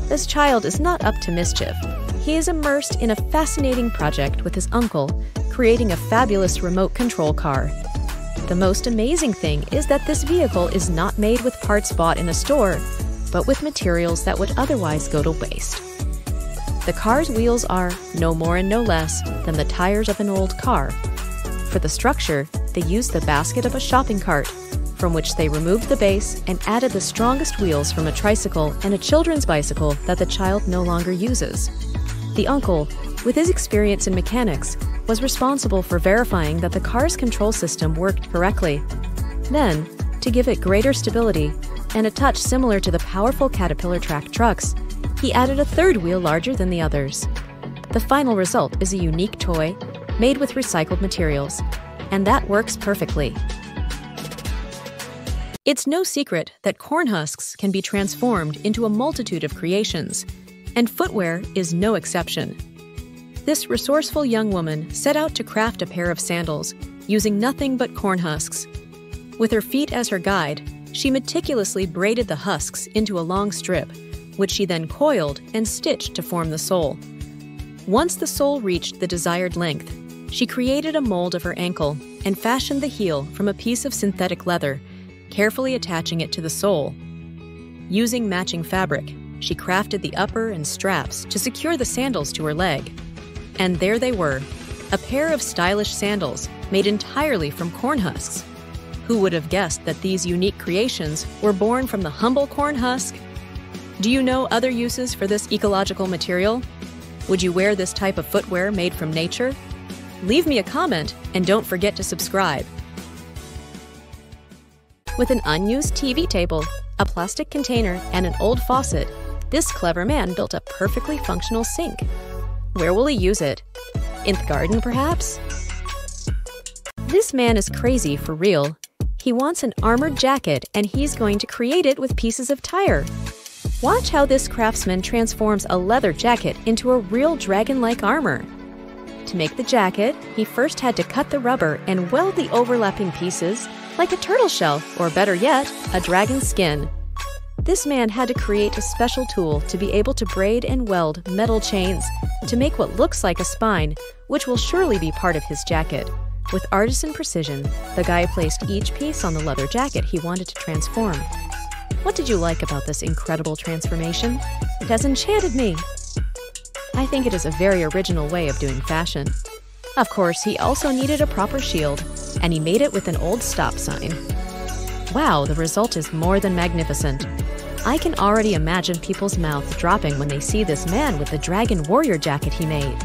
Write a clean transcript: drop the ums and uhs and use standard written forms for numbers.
this child is not up to mischief. He is immersed in a fascinating project with his uncle, creating a fabulous remote control car. The most amazing thing is that this vehicle is not made with parts bought in a store, but with materials that would otherwise go to waste. The car's wheels are no more and no less than the tires of an old car. For the structure, they used the basket of a shopping cart, from which they removed the base and added the strongest wheels from a tricycle and a children's bicycle that the child no longer uses. The uncle, with his experience in mechanics, was responsible for verifying that the car's control system worked correctly. Then, to give it greater stability and a touch similar to the powerful Caterpillar track trucks, he added a third wheel larger than the others. The final result is a unique toy made with recycled materials, and that works perfectly. It's no secret that corn husks can be transformed into a multitude of creations, and footwear is no exception. This resourceful young woman set out to craft a pair of sandals using nothing but corn husks. With her feet as her guide, she meticulously braided the husks into a long strip, which she then coiled and stitched to form the sole. Once the sole reached the desired length, she created a mold of her ankle and fashioned the heel from a piece of synthetic leather, carefully attaching it to the sole. Using matching fabric, she crafted the upper and straps to secure the sandals to her leg. And there they were, a pair of stylish sandals made entirely from corn husks. Who would have guessed that these unique creations were born from the humble corn husk? Do you know other uses for this ecological material? Would you wear this type of footwear made from nature? Leave me a comment and don't forget to subscribe. With an unused TV table, a plastic container, and an old faucet, this clever man built a perfectly functional sink. Where will he use it? In the garden, perhaps? This man is crazy for real. He wants an armored jacket, and he's going to create it with pieces of tire. Watch how this craftsman transforms a leather jacket into a real dragon-like armor. To make the jacket, he first had to cut the rubber and weld the overlapping pieces like a turtle shell, or better yet, a dragon's skin. This man had to create a special tool to be able to braid and weld metal chains to make what looks like a spine, which will surely be part of his jacket. With artisan precision, the guy placed each piece on the leather jacket he wanted to transform. What did you like about this incredible transformation? It has enchanted me. I think it is a very original way of doing fashion. Of course, he also needed a proper shield, and he made it with an old stop sign. Wow, the result is more than magnificent. I can already imagine people's mouths dropping when they see this man with the dragon warrior jacket he made.